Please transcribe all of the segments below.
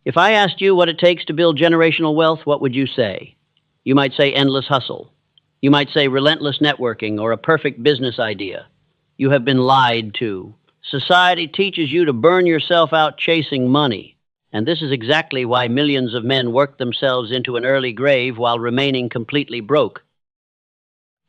If I asked you what it takes to build generational wealth, what would you say? You might say endless hustle. You might say relentless networking or a perfect business idea. You have been lied to. Society teaches you to burn yourself out chasing money. And this is exactly why millions of men work themselves into an early grave while remaining completely broke.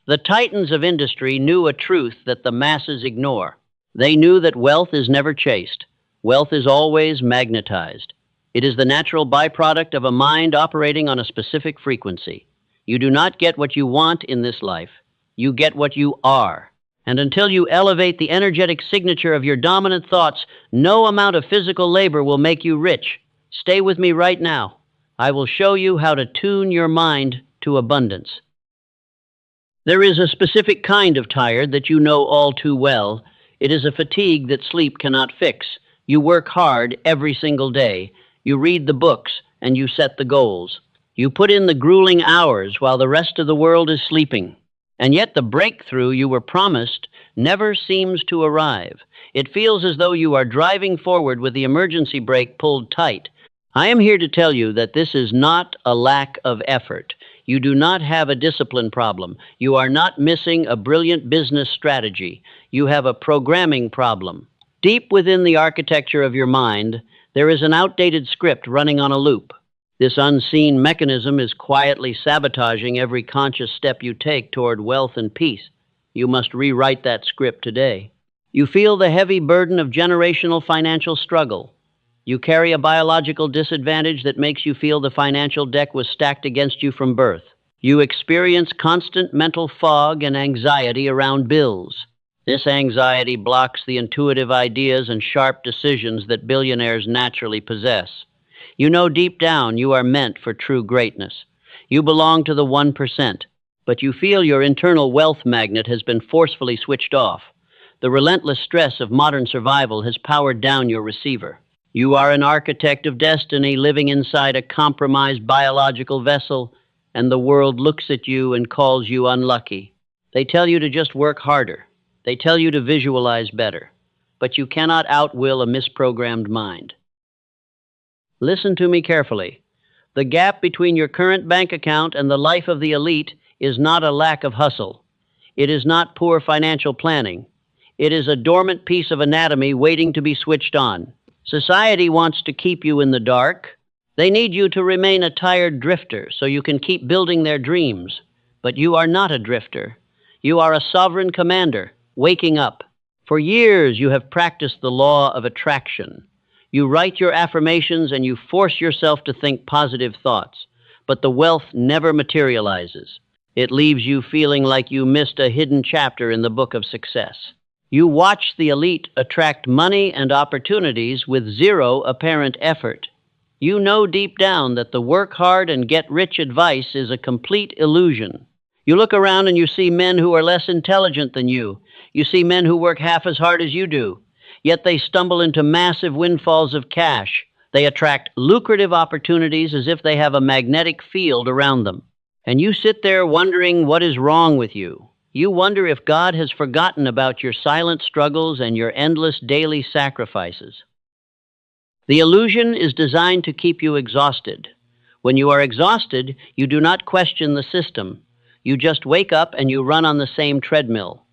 The titans of industry knew a truth that the masses ignore. They knew that wealth is never chased. Wealth is always magnetized. It is the natural byproduct of a mind operating on a specific frequency. You do not get what you want in this life. You get what you are. And until you elevate the energetic signature of your dominant thoughts, no amount of physical labor will make you rich. Stay with me right now. I will show you how to tune your mind to abundance. There is a specific kind of tired that you know all too well. It is a fatigue that sleep cannot fix. You work hard every single day. You read the books and you set the goals. You put in the grueling hours while the rest of the world is sleeping. And yet the breakthrough you were promised never seems to arrive. It feels as though you are driving forward with the emergency brake pulled tight. I am here to tell you that this is not a lack of effort. You do not have a discipline problem. You are not missing a brilliant business strategy. You have a programming problem. Deep within the architecture of your mind, there is an outdated script running on a loop. This unseen mechanism is quietly sabotaging every conscious step you take toward wealth and peace. You must rewrite that script today. You feel the heavy burden of generational financial struggle. You carry a biological disadvantage that makes you feel the financial deck was stacked against you from birth. You experience constant mental fog and anxiety around bills. This anxiety blocks the intuitive ideas and sharp decisions that billionaires naturally possess. You know deep down you are meant for true greatness. You belong to the 1%, but you feel your internal wealth magnet has been forcefully switched off. The relentless stress of modern survival has powered down your receiver. You are an architect of destiny living inside a compromised biological vessel, and the world looks at you and calls you unlucky. They tell you to just work harder. They tell you to visualize better. But you cannot outwill a misprogrammed mind. Listen to me carefully. The gap between your current bank account and the life of the elite is not a lack of hustle. It is not poor financial planning. It is a dormant piece of anatomy waiting to be switched on. Society wants to keep you in the dark. They need you to remain a tired drifter so you can keep building their dreams. But you are not a drifter. You are a sovereign commander, waking up. For years you have practiced the law of attraction. You write your affirmations and you force yourself to think positive thoughts. But the wealth never materializes. It leaves you feeling like you missed a hidden chapter in the book of success. You watch the elite attract money and opportunities with zero apparent effort. You know deep down that the work hard and get rich advice is a complete illusion. You look around and you see men who are less intelligent than you. You see men who work half as hard as you do. Yet they stumble into massive windfalls of cash. They attract lucrative opportunities as if they have a magnetic field around them. And you sit there wondering what is wrong with you. You wonder if God has forgotten about your silent struggles and your endless daily sacrifices. The illusion is designed to keep you exhausted. When you are exhausted, you do not question the system. You just wake up and you run on the same treadmill.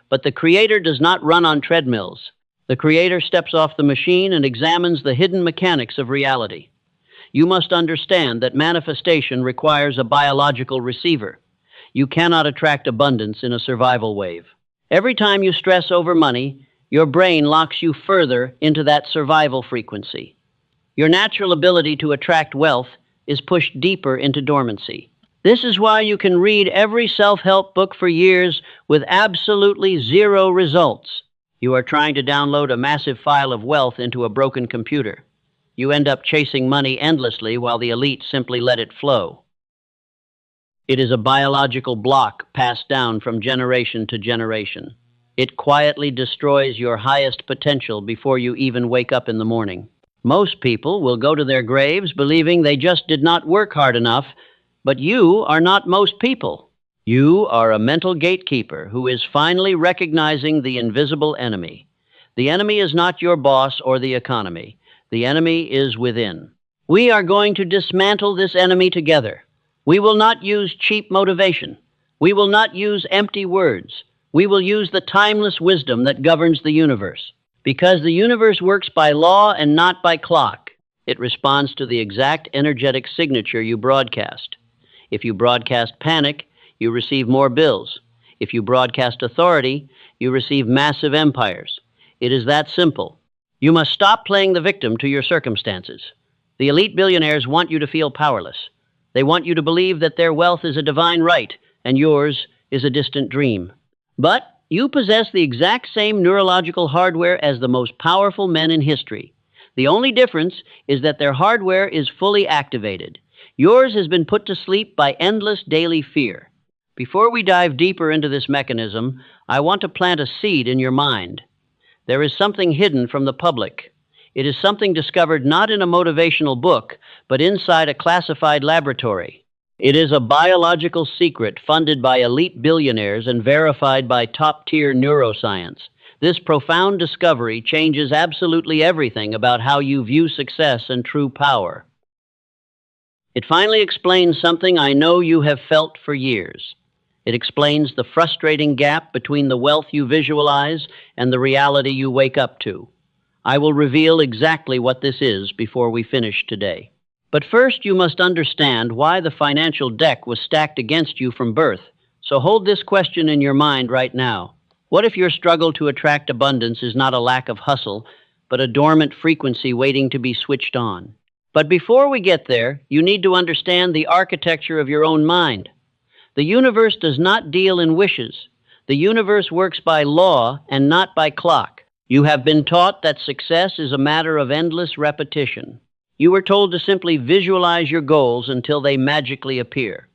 But the Creator does not run on treadmills. The Creator steps off the machine and examines the hidden mechanics of reality. You must understand that manifestation requires a biological receiver. You cannot attract abundance in a survival wave. Every time you stress over money, your brain locks you further into that survival frequency. Your natural ability to attract wealth is pushed deeper into dormancy. This is why you can read every self-help book for years with absolutely zero results. You are trying to download a massive file of wealth into a broken computer. You end up chasing money endlessly while the elite simply let it flow. It is a biological block passed down from generation to generation. It quietly destroys your highest potential before you even wake up in the morning. Most people will go to their graves believing they just did not work hard enough, but you are not most people. You are a mental gatekeeper who is finally recognizing the invisible enemy. The enemy is not your boss or the economy. The enemy is within. We are going to dismantle this enemy together. We will not use cheap motivation. We will not use empty words. We will use the timeless wisdom that governs the universe. Because the universe works by law and not by clock. It responds to the exact energetic signature you broadcast. If you broadcast panic, you receive more bills. If you broadcast authority, you receive massive empires. It is that simple. You must stop playing the victim to your circumstances. The elite billionaires want you to feel powerless. They want you to believe that their wealth is a divine right and yours is a distant dream. But you possess the exact same neurological hardware as the most powerful men in history. The only difference is that their hardware is fully activated. Yours has been put to sleep by endless daily fear. Before we dive deeper into this mechanism, I want to plant a seed in your mind. There is something hidden from the public. It is something discovered not in a motivational book, but inside a classified laboratory. It is a biological secret funded by elite billionaires and verified by top-tier neuroscience. This profound discovery changes absolutely everything about how you view success and true power. It finally explains something I know you have felt for years. It explains the frustrating gap between the wealth you visualize and the reality you wake up to. I will reveal exactly what this is before we finish today. But first, you must understand why the financial deck was stacked against you from birth. So hold this question in your mind right now. What if your struggle to attract abundance is not a lack of hustle, but a dormant frequency waiting to be switched on? But before we get there, you need to understand the architecture of your own mind. The universe does not deal in wishes. The universe works by law and not by clock. You have been taught that success is a matter of endless repetition. You were told to simply visualize your goals until they magically appear.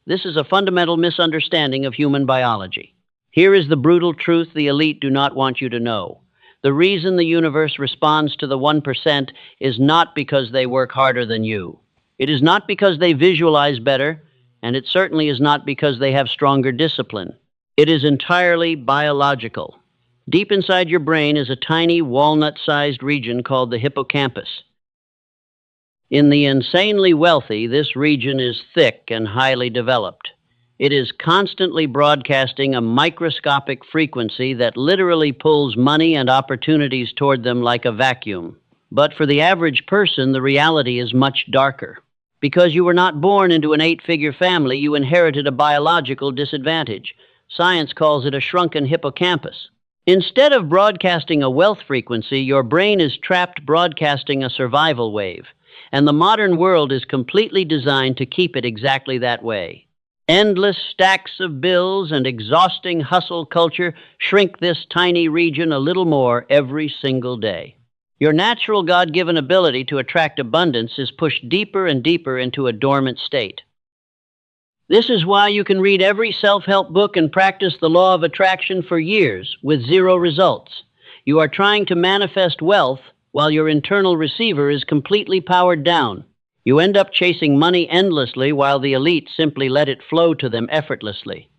This is a fundamental misunderstanding of human biology. Here is the brutal truth the elite do not want you to know. The reason the universe responds to the 1% is not because they work harder than you. It is not because they visualize better, and it certainly is not because they have stronger discipline. It is entirely biological. Deep inside your brain is a tiny walnut-sized region called the hippocampus. In the insanely wealthy, this region is thick and highly developed. It is constantly broadcasting a microscopic frequency that literally pulls money and opportunities toward them like a vacuum. But for the average person, the reality is much darker. Because you were not born into an 8-figure family, you inherited a biological disadvantage. Science calls it a shrunken hippocampus. Instead of broadcasting a wealth frequency, your brain is trapped broadcasting a survival wave. And the modern world is completely designed to keep it exactly that way. Endless stacks of bills and exhausting hustle culture shrink this tiny region a little more every single day. Your natural God-given ability to attract abundance is pushed deeper and deeper into a dormant state. This is why you can read every self-help book and practice the law of attraction for years with zero results. You are trying to manifest wealth while your internal receiver is completely powered down. You end up chasing money endlessly while the elite simply let it flow to them effortlessly.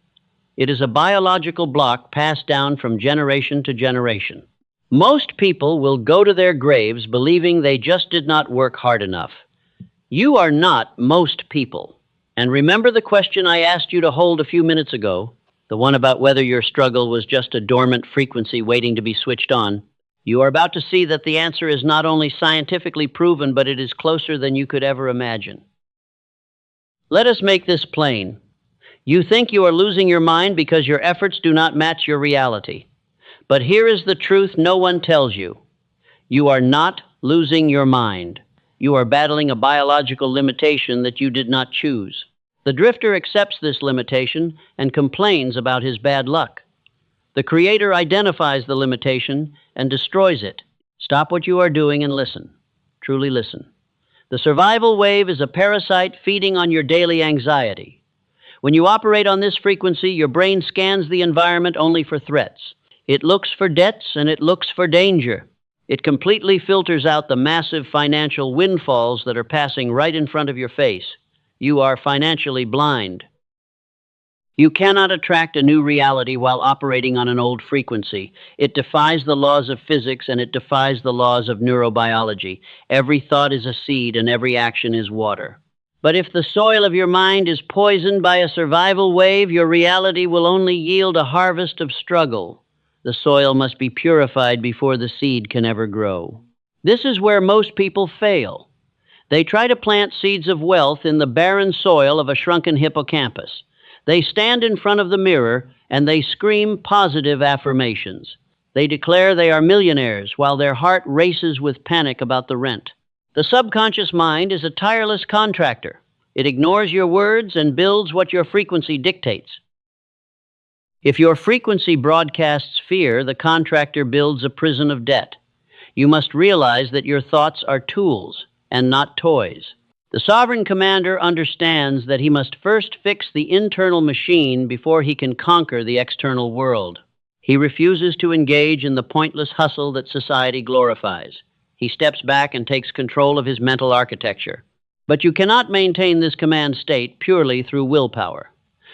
It is a biological block passed down from generation to generation. Most people will go to their graves believing they just did not work hard enough. You are not most people. And remember the question I asked you to hold a few minutes ago, the one about whether your struggle was just a dormant frequency waiting to be switched on. You are about to see that the answer is not only scientifically proven, but it is closer than you could ever imagine. Let us make this plain. You think you are losing your mind because your efforts do not match your reality. But here is the truth no one tells you. You are not losing your mind. You are battling a biological limitation that you did not choose. The drifter accepts this limitation and complains about his bad luck. The Creator identifies the limitation and destroys it. Stop what you are doing and listen. Truly listen. The survival wave is a parasite feeding on your daily anxiety. When you operate on this frequency, your brain scans the environment only for threats. It looks for debts and it looks for danger. It completely filters out the massive financial windfalls that are passing right in front of your face. You are financially blind. You cannot attract a new reality while operating on an old frequency. It defies the laws of physics and it defies the laws of neurobiology. Every thought is a seed and every action is water. But if the soil of your mind is poisoned by a survival wave, your reality will only yield a harvest of struggle. The soil must be purified before the seed can ever grow. This is where most people fail. They try to plant seeds of wealth in the barren soil of a shrunken hippocampus. They stand in front of the mirror and they scream positive affirmations. They declare they are millionaires while their heart races with panic about the rent. The subconscious mind is a tireless contractor. It ignores your words and builds what your frequency dictates. If your frequency broadcasts fear, the contractor builds a prison of debt. You must realize that your thoughts are tools and not toys. The sovereign commander understands that he must first fix the internal machine before he can conquer the external world. He refuses to engage in the pointless hustle that society glorifies. He steps back and takes control of his mental architecture. But you cannot maintain this command state purely through willpower.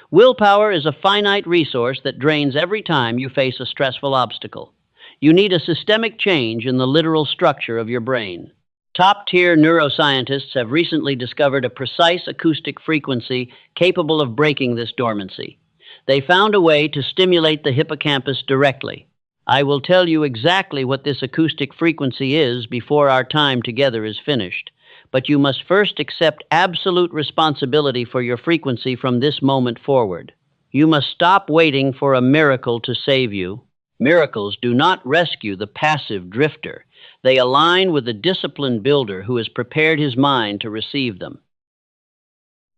Willpower is a finite resource that drains every time you face a stressful obstacle. You need a systemic change in the literal structure of your brain. Top-tier neuroscientists have recently discovered a precise acoustic frequency capable of breaking this dormancy. They found a way to stimulate the hippocampus directly. I will tell you exactly what this acoustic frequency is before our time together is finished, but you must first accept absolute responsibility for your frequency from this moment forward. You must stop waiting for a miracle to save you. Miracles do not rescue the passive drifter. They align with the disciplined builder who has prepared his mind to receive them.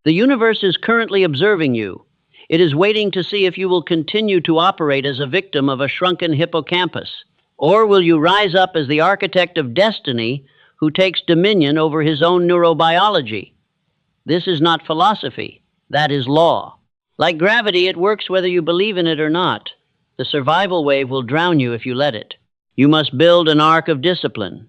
The universe is currently observing you. It is waiting to see if you will continue to operate as a victim of a shrunken hippocampus, or will you rise up as the architect of destiny who takes dominion over his own neurobiology. This is not philosophy. That is law. Like gravity, it works whether you believe in it or not. The survival wave will drown you if you let it. You must build an ark of discipline.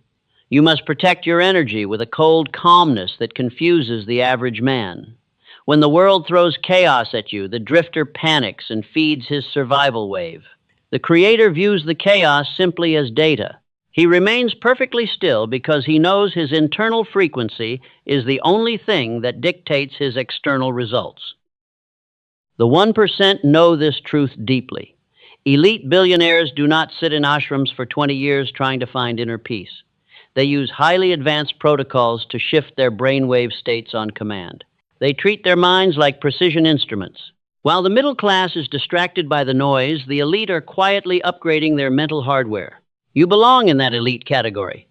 You must protect your energy with a cold calmness that confuses the average man. When the world throws chaos at you, the drifter panics and feeds his survival wave. The creator views the chaos simply as data. He remains perfectly still because he knows his internal frequency is the only thing that dictates his external results. The 1% know this truth deeply. Elite billionaires do not sit in ashrams for 20 years trying to find inner peace. They use highly advanced protocols to shift their brainwave states on command. They treat their minds like precision instruments. While the middle class is distracted by the noise, the elite are quietly upgrading their mental hardware. You belong in that elite category.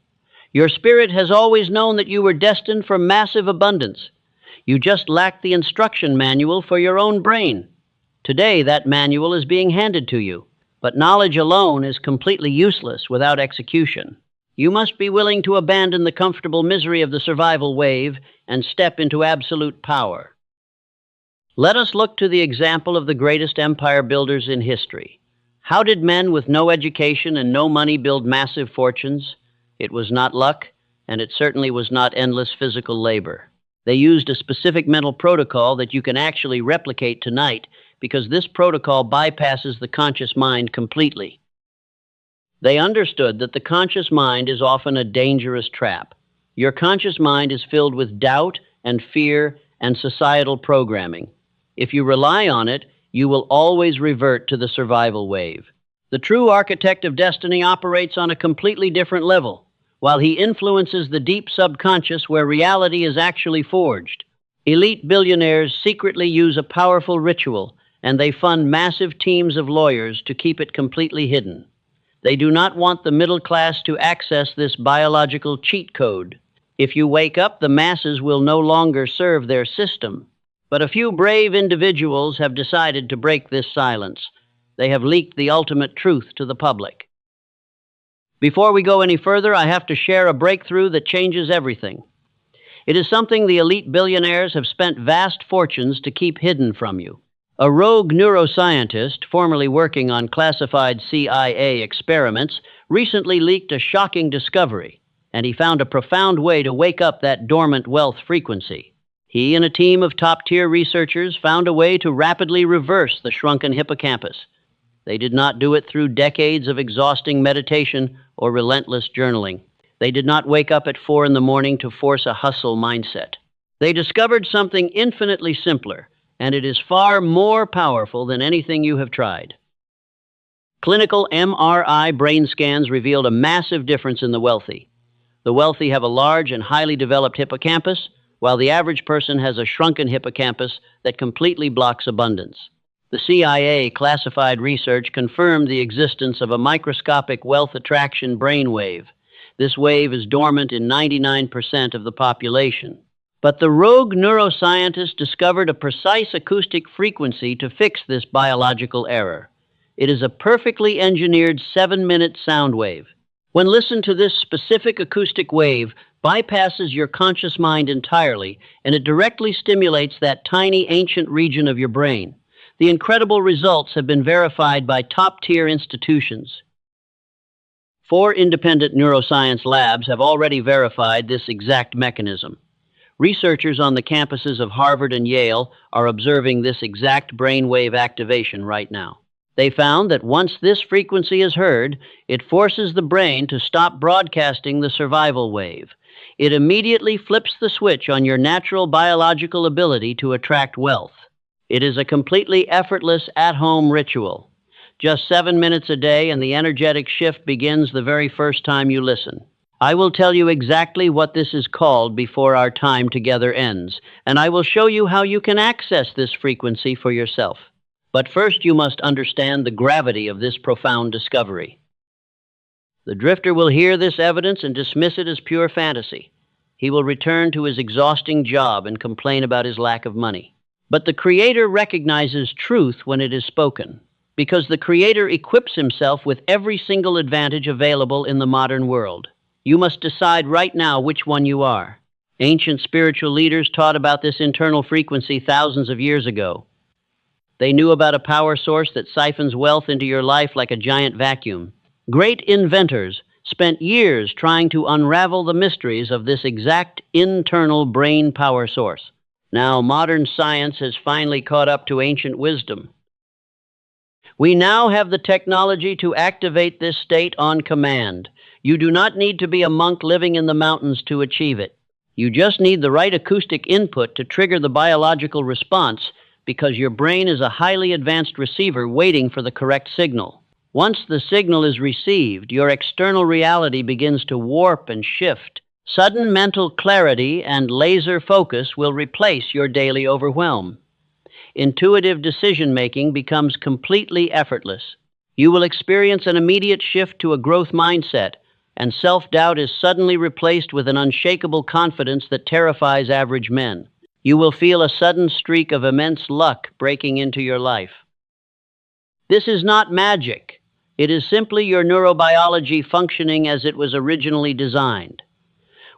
Your spirit has always known that you were destined for massive abundance. You just lacked the instruction manual for your own brain. Today, that manual is being handed to you, but knowledge alone is completely useless without execution. You must be willing to abandon the comfortable misery of the survival wave and step into absolute power. Let us look to the example of the greatest empire builders in history. How did men with no education and no money build massive fortunes? It was not luck, and it certainly was not endless physical labor. They used a specific mental protocol that you can actually replicate tonight, because this protocol bypasses the conscious mind completely. They understood that the conscious mind is often a dangerous trap. Your conscious mind is filled with doubt and fear and societal programming. If you rely on it, you will always revert to the survival wave. The true architect of destiny operates on a completely different level, while he influences the deep subconscious where reality is actually forged. Elite billionaires secretly use a powerful ritual, and they fund massive teams of lawyers to keep it completely hidden. They do not want the middle class to access this biological cheat code. If you wake up, the masses will no longer serve their system. But a few brave individuals have decided to break this silence. They have leaked the ultimate truth to the public. Before we go any further, I have to share a breakthrough that changes everything. It is something the elite billionaires have spent vast fortunes to keep hidden from you. A rogue neuroscientist, formerly working on classified CIA experiments, recently leaked a shocking discovery, and he found a profound way to wake up that dormant wealth frequency. He and a team of top-tier researchers found a way to rapidly reverse the shrunken hippocampus. They did not do it through decades of exhausting meditation or relentless journaling. They did not wake up at 4 in the morning to force a hustle mindset. They discovered something infinitely simpler, and it is far more powerful than anything you have tried. Clinical MRI brain scans revealed a massive difference in the wealthy. The wealthy have a large and highly developed hippocampus, while the average person has a shrunken hippocampus that completely blocks abundance. The CIA classified research confirmed the existence of a microscopic wealth attraction brainwave. This wave is dormant in 99% of the population. But the rogue neuroscientist discovered a precise acoustic frequency to fix this biological error. It is a perfectly engineered 7-minute sound wave. When listened to, this specific acoustic wave bypasses your conscious mind entirely, and it directly stimulates that tiny ancient region of your brain. The incredible results have been verified by top-tier institutions. 4 independent neuroscience labs have already verified this exact mechanism. Researchers on the campuses of Harvard and Yale are observing this exact brainwave activation right now. They found that once this frequency is heard, it forces the brain to stop broadcasting the survival wave. It immediately flips the switch on your natural biological ability to attract wealth. It is a completely effortless at-home ritual. Just 7 minutes a day, and the energetic shift begins the very first time you listen. I will tell you exactly what this is called before our time together ends, and I will show you how you can access this frequency for yourself. But first, you must understand the gravity of this profound discovery. The drifter will hear this evidence and dismiss it as pure fantasy. He will return to his exhausting job and complain about his lack of money. But the Creator recognizes truth when it is spoken, because the Creator equips himself with every single advantage available in the modern world. You must decide right now which one you are. Ancient spiritual leaders taught about this internal frequency thousands of years ago. They knew about a power source that siphons wealth into your life like a giant vacuum. Great inventors spent years trying to unravel the mysteries of this exact internal brain power source. Now, modern science has finally caught up to ancient wisdom. We now have the technology to activate this state on command. You do not need to be a monk living in the mountains to achieve it. You just need the right acoustic input to trigger the biological response, because your brain is a highly advanced receiver waiting for the correct signal. Once the signal is received, your external reality begins to warp and shift. Sudden mental clarity and laser focus will replace your daily overwhelm. Intuitive decision-making becomes completely effortless. You will experience an immediate shift to a growth mindset, and self-doubt is suddenly replaced with an unshakable confidence that terrifies average men. You will feel a sudden streak of immense luck breaking into your life. This is not magic. It is simply your neurobiology functioning as it was originally designed.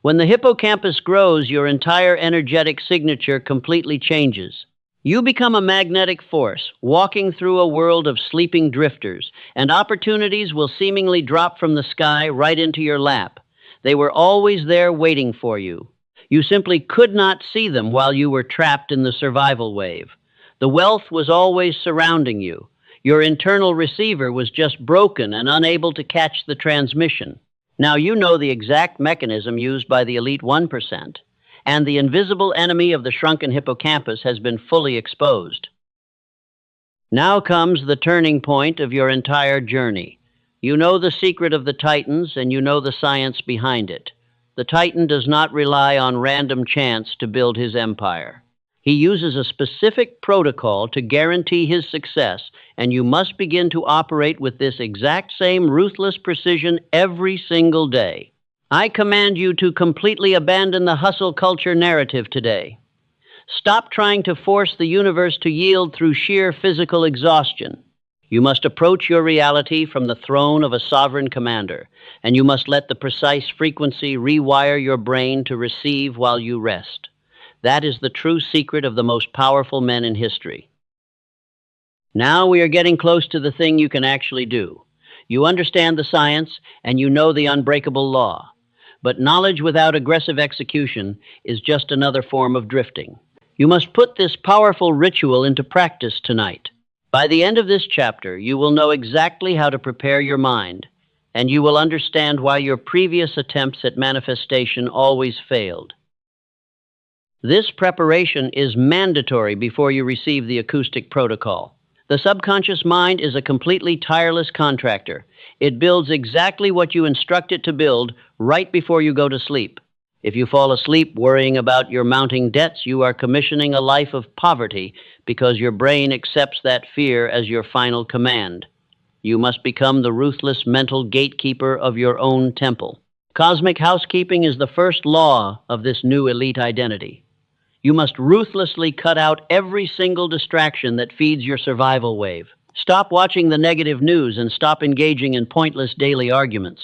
When the hippocampus grows, your entire energetic signature completely changes. You become a magnetic force, walking through a world of sleeping drifters, and opportunities will seemingly drop from the sky right into your lap. They were always there waiting for you. You simply could not see them while you were trapped in the survival wave. The wealth was always surrounding you. Your internal receiver was just broken and unable to catch the transmission. Now you know the exact mechanism used by the elite 1%, and the invisible enemy of the shrunken hippocampus has been fully exposed. Now comes the turning point of your entire journey. You know the secret of the Titans, and you know the science behind it. The Titan does not rely on random chance to build his empire. He uses a specific protocol to guarantee his success, and you must begin to operate with this exact same ruthless precision every single day. I command you to completely abandon the hustle culture narrative today. Stop trying to force the universe to yield through sheer physical exhaustion. You must approach your reality from the throne of a sovereign commander, and you must let the precise frequency rewire your brain to receive while you rest. That is the true secret of the most powerful men in history. Now we are getting close to the thing you can actually do. You understand the science, and you know the unbreakable law. But knowledge without aggressive execution is just another form of drifting. You must put this powerful ritual into practice tonight. By the end of this chapter, you will know exactly how to prepare your mind, and you will understand why your previous attempts at manifestation always failed. This preparation is mandatory before you receive the acoustic protocol. The subconscious mind is a completely tireless contractor. It builds exactly what you instruct it to build right before you go to sleep. If you fall asleep worrying about your mounting debts, you are commissioning a life of poverty because your brain accepts that fear as your final command. You must become the ruthless mental gatekeeper of your own temple. Cosmic housekeeping is the first law of this new elite identity. You must ruthlessly cut out every single distraction that feeds your survival wave. Stop watching the negative news and stop engaging in pointless daily arguments.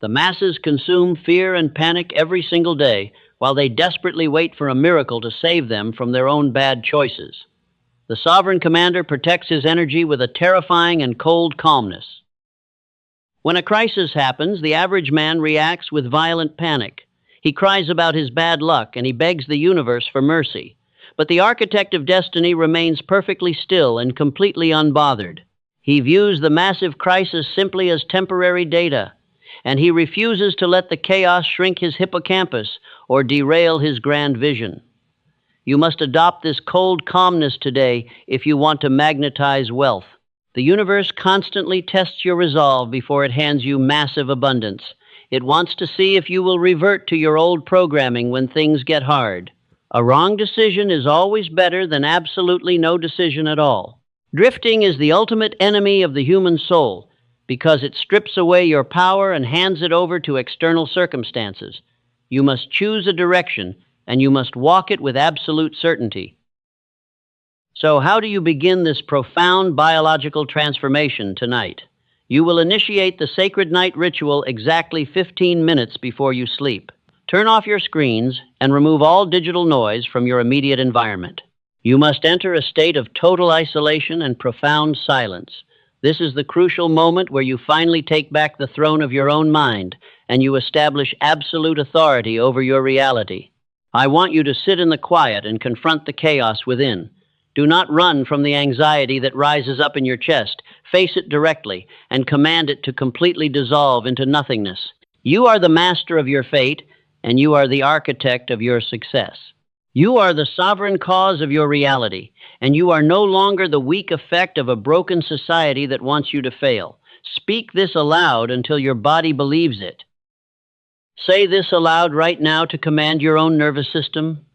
The masses consume fear and panic every single day while they desperately wait for a miracle to save them from their own bad choices. The sovereign commander protects his energy with a terrifying and cold calmness. When a crisis happens, the average man reacts with violent panic. He cries about his bad luck and he begs the universe for mercy. But the architect of destiny remains perfectly still and completely unbothered. He views the massive crisis simply as temporary data, and he refuses to let the chaos shrink his hippocampus or derail his grand vision. You must adopt this cold calmness today if you want to magnetize wealth. The universe constantly tests your resolve before it hands you massive abundance. It wants to see if you will revert to your old programming when things get hard. A wrong decision is always better than absolutely no decision at all. Drifting is the ultimate enemy of the human soul because it strips away your power and hands it over to external circumstances. You must choose a direction, and you must walk it with absolute certainty. So how do you begin this profound biological transformation tonight? You will initiate the sacred night ritual exactly 15 minutes before you sleep. Turn off your screens and remove all digital noise from your immediate environment. You must enter a state of total isolation and profound silence. This is the crucial moment where you finally take back the throne of your own mind and you establish absolute authority over your reality. I want you to sit in the quiet and confront the chaos within. Do not run from the anxiety that rises up in your chest. Face it directly and command it to completely dissolve into nothingness. You are the master of your fate, and you are the architect of your success. You are the sovereign cause of your reality, and you are no longer the weak effect of a broken society that wants you to fail. Speak this aloud until your body believes it. Say this aloud right now to command your own nervous system.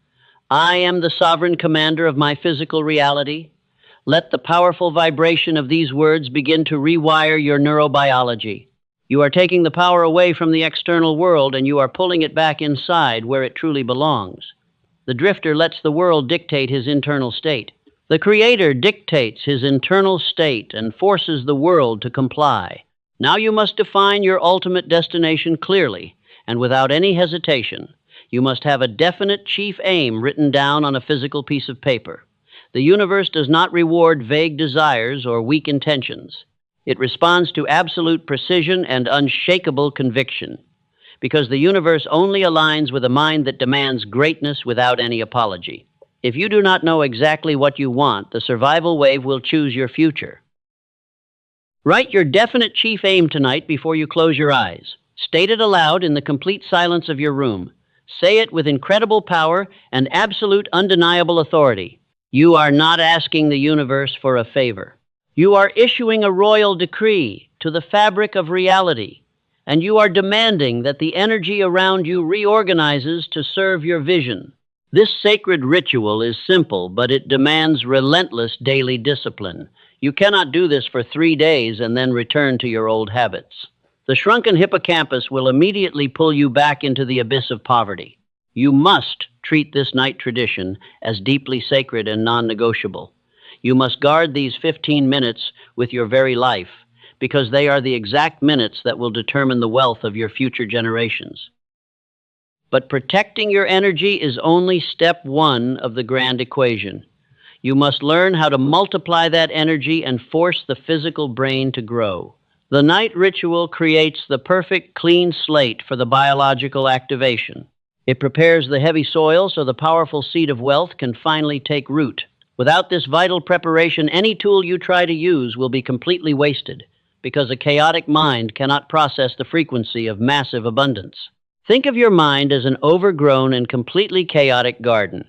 I am the sovereign commander of my physical reality. Let the powerful vibration of these words begin to rewire your neurobiology. You are taking the power away from the external world and you are pulling it back inside where it truly belongs. The drifter lets the world dictate his internal state. The creator dictates his internal state and forces the world to comply. Now you must define your ultimate destination clearly and without any hesitation. You must have a definite chief aim written down on a physical piece of paper. The universe does not reward vague desires or weak intentions. It responds to absolute precision and unshakable conviction, because the universe only aligns with a mind that demands greatness without any apology. If you do not know exactly what you want, the survival wave will choose your future. Write your definite chief aim tonight before you close your eyes. State it aloud in the complete silence of your room. Say it with incredible power and absolute undeniable authority. You are not asking the universe for a favor. You are issuing a royal decree to the fabric of reality, and you are demanding that the energy around you reorganizes to serve your vision. This sacred ritual is simple, but it demands relentless daily discipline. You cannot do this for 3 days and then return to your old habits. The shrunken hippocampus will immediately pull you back into the abyss of poverty. You must treat this night tradition as deeply sacred and non-negotiable. You must guard these 15 minutes with your very life, because they are the exact minutes that will determine the wealth of your future generations. But protecting your energy is only step 1 of the grand equation. You must learn how to multiply that energy and force the physical brain to grow. The night ritual creates the perfect clean slate for the biological activation. It prepares the heavy soil so the powerful seed of wealth can finally take root. Without this vital preparation, any tool you try to use will be completely wasted, because a chaotic mind cannot process the frequency of massive abundance. Think of your mind as an overgrown and completely chaotic garden.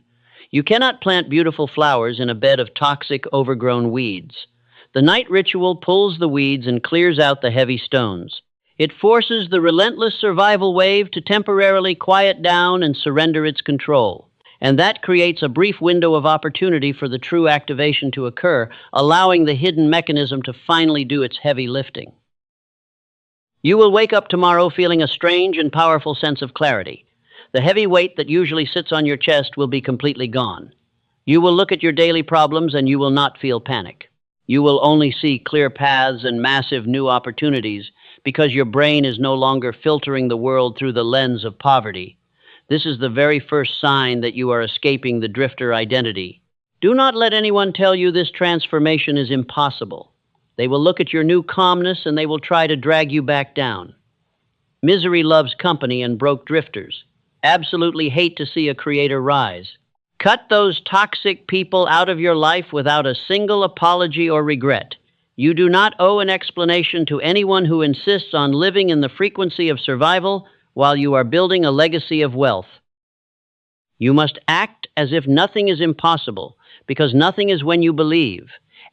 You cannot plant beautiful flowers in a bed of toxic, overgrown weeds. The night ritual pulls the weeds and clears out the heavy stones. It forces the relentless survival wave to temporarily quiet down and surrender its control. And that creates a brief window of opportunity for the true activation to occur, allowing the hidden mechanism to finally do its heavy lifting. You will wake up tomorrow feeling a strange and powerful sense of clarity. The heavy weight that usually sits on your chest will be completely gone. You will look at your daily problems and you will not feel panic. You will only see clear paths and massive new opportunities because your brain is no longer filtering the world through the lens of poverty. This is the very first sign that you are escaping the drifter identity. Do not let anyone tell you this transformation is impossible. They will look at your new calmness and they will try to drag you back down. Misery loves company and broke drifters. Absolutely hate to see a creator rise. Cut those toxic people out of your life without a single apology or regret. You do not owe an explanation to anyone who insists on living in the frequency of survival while you are building a legacy of wealth. You must act as if nothing is impossible, because nothing is when you believe.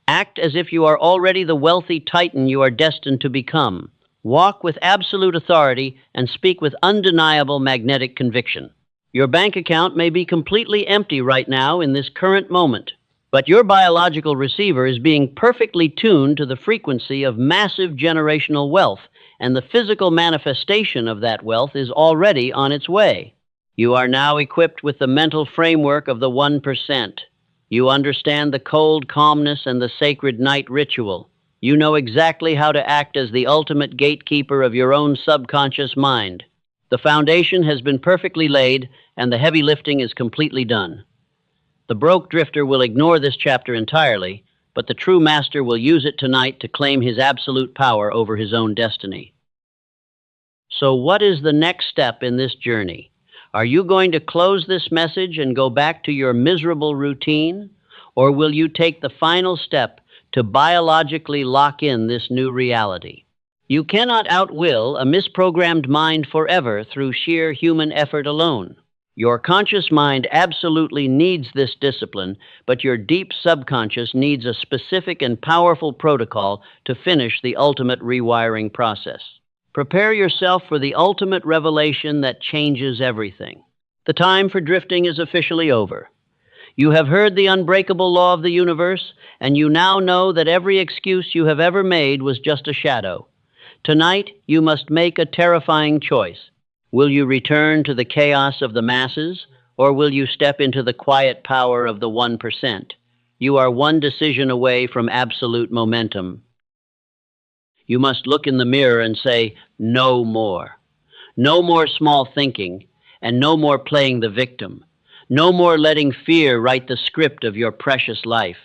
Act as if you are already the wealthy titan you are destined to become. Walk with absolute authority and speak with undeniable magnetic conviction. Your bank account may be completely empty right now in this current moment, but your biological receiver is being perfectly tuned to the frequency of massive generational wealth, and the physical manifestation of that wealth is already on its way. You are now equipped with the mental framework of the 1%. You understand the cold calmness and the sacred night ritual. You know exactly how to act as the ultimate gatekeeper of your own subconscious mind. The foundation has been perfectly laid, and the heavy lifting is completely done. The broke drifter will ignore this chapter entirely, but the true master will use it tonight to claim his absolute power over his own destiny. So what is the next step in this journey? Are you going to close this message and go back to your miserable routine? Or will you take the final step to biologically lock in this new reality? You cannot outwill a misprogrammed mind forever through sheer human effort alone. Your conscious mind absolutely needs this discipline, but your deep subconscious needs a specific and powerful protocol to finish the ultimate rewiring process. Prepare yourself for the ultimate revelation that changes everything. The time for drifting is officially over. You have heard the unbreakable law of the universe, and you now know that every excuse you have ever made was just a shadow. Tonight, you must make a terrifying choice. Will you return to the chaos of the masses, or will you step into the quiet power of the 1%? You are one decision away from absolute momentum. You must look in the mirror and say, no more. No more small thinking, and no more playing the victim. No more letting fear write the script of your precious life.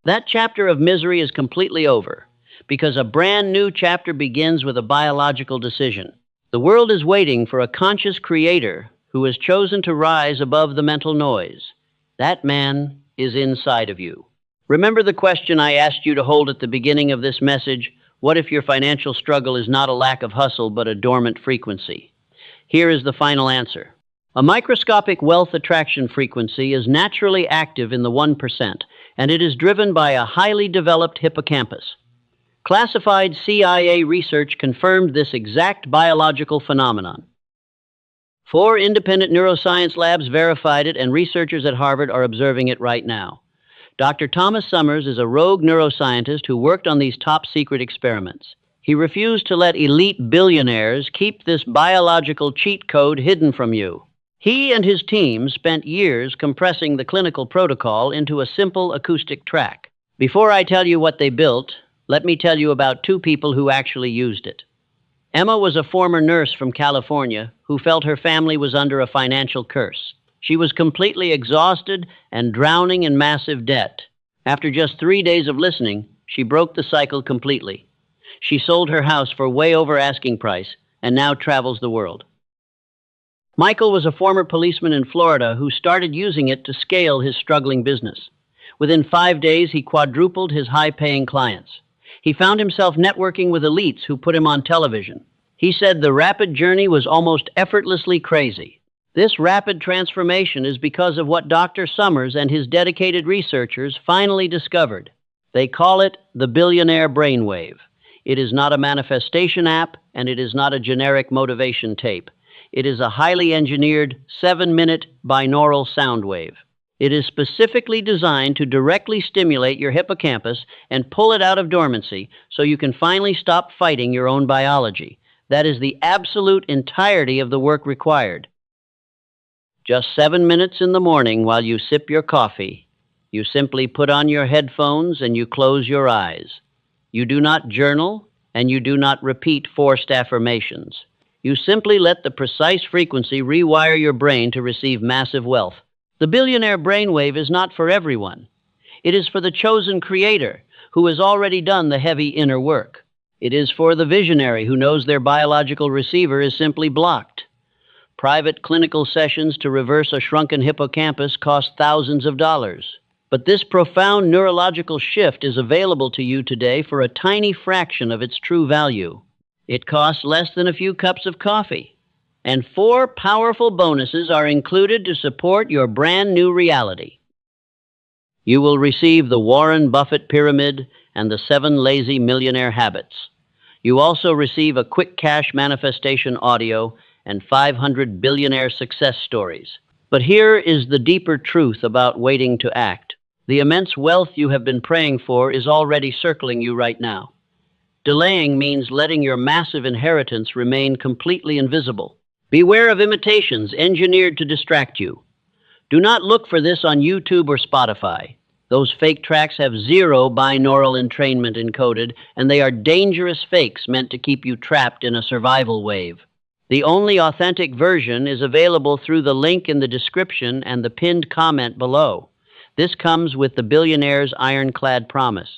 That chapter of misery is completely over, because a brand new chapter begins with a biological decision. The world is waiting for a conscious creator who has chosen to rise above the mental noise. That man is inside of you. Remember the question I asked you to hold at the beginning of this message? What if your financial struggle is not a lack of hustle but a dormant frequency? Here is the final answer. A microscopic wealth attraction frequency is naturally active in the 1%, and it is driven by a highly developed hippocampus. Classified CIA research confirmed this exact biological phenomenon. 4 independent neuroscience labs verified it, and researchers at Harvard are observing it right now. Dr. Thomas Summers is a rogue neuroscientist who worked on these top-secret experiments. He refused to let elite billionaires keep this biological cheat code hidden from you. He and his team spent years compressing the clinical protocol into a simple acoustic track. Before I tell you what they built, let me tell you about 2 people who actually used it. Emma was a former nurse from California who felt her family was under a financial curse. She was completely exhausted and drowning in massive debt. After just 3 days of listening, she broke the cycle completely. She sold her house for way over asking price and now travels the world. Michael was a former policeman in Florida who started using it to scale his struggling business. Within 5 days, he quadrupled his high-paying clients. He found himself networking with elites who put him on television. He said the rapid journey was almost effortlessly crazy. This rapid transformation is because of what Dr. Summers and his dedicated researchers finally discovered. They call it the billionaire brainwave. It is not a manifestation app, and it is not a generic motivation tape. It is a highly engineered 7-minute binaural sound wave. It is specifically designed to directly stimulate your hippocampus and pull it out of dormancy so you can finally stop fighting your own biology. That is the absolute entirety of the work required. Just 7 minutes in the morning while you sip your coffee. You simply put on your headphones and you close your eyes. You do not journal and you do not repeat forced affirmations. You simply let the precise frequency rewire your brain to receive massive wealth. The billionaire brainwave is not for everyone. It is for the chosen creator who has already done the heavy inner work. It is for the visionary who knows their biological receiver is simply blocked. Private clinical sessions to reverse a shrunken hippocampus cost thousands of dollars. But this profound neurological shift is available to you today for a tiny fraction of its true value. It costs less than a few cups of coffee, and 4 powerful bonuses are included to support your brand new reality. You will receive the Warren Buffett Pyramid and the 7 Lazy Millionaire Habits. You also receive a quick cash manifestation audio and 500 billionaire success stories. But here is the deeper truth about waiting to act. The immense wealth you have been praying for is already circling you right now. Delaying means letting your massive inheritance remain completely invisible. Beware of imitations engineered to distract you. Do not look for this on YouTube or Spotify. Those fake tracks have 0 binaural entrainment encoded, and they are dangerous fakes meant to keep you trapped in a survival wave. The only authentic version is available through the link in the description and the pinned comment below. This comes with the billionaire's ironclad promise.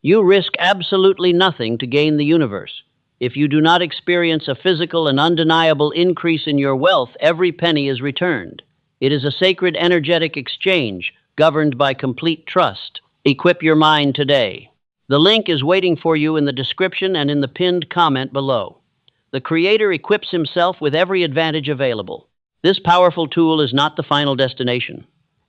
You risk absolutely nothing to gain the universe. If you do not experience a physical and undeniable increase in your wealth, every penny is returned. It is a sacred energetic exchange governed by complete trust. Equip your mind today. The link is waiting for you in the description and in the pinned comment below. The creator equips himself with every advantage available. This powerful tool is not the final destination.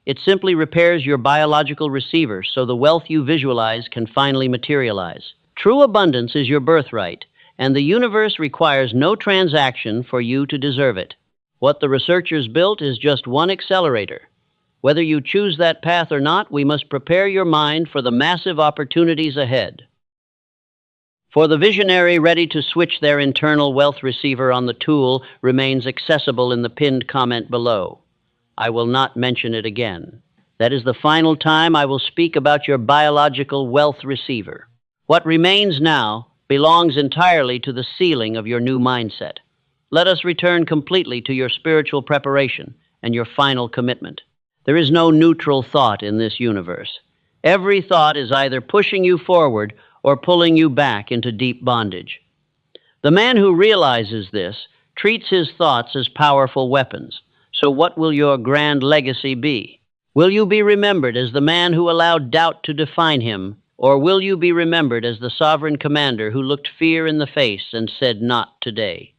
It simply repairs your biological receiver so the wealth you visualize can finally materialize. True abundance is your birthright, and the universe requires no transaction for you to deserve it. What the researchers built is just one accelerator. Whether you choose that path or not, we must prepare your mind for the massive opportunities ahead. For the visionary ready to switch their internal wealth receiver on, the tool remains accessible in the pinned comment below. I will not mention it again. That is the final time I will speak about your biological wealth receiver. What remains now belongs entirely to the sealing of your new mindset. Let us return completely to your spiritual preparation and your final commitment. There is no neutral thought in this universe. Every thought is either pushing you forward or pulling you back into deep bondage. The man who realizes this treats his thoughts as powerful weapons. So what will your grand legacy be? Will you be remembered as the man who allowed doubt to define him, or will you be remembered as the sovereign commander who looked fear in the face and said, "Not today"?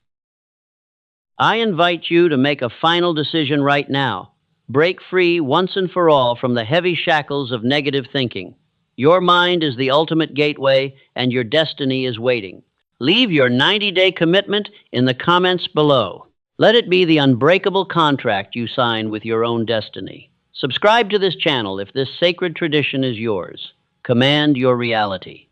I invite you to make a final decision right now. Break free once and for all from the heavy shackles of negative thinking. Your mind is the ultimate gateway, and your destiny is waiting. Leave your 90-day commitment in the comments below. Let it be the unbreakable contract you sign with your own destiny. Subscribe to this channel if this sacred tradition is yours. Command your reality.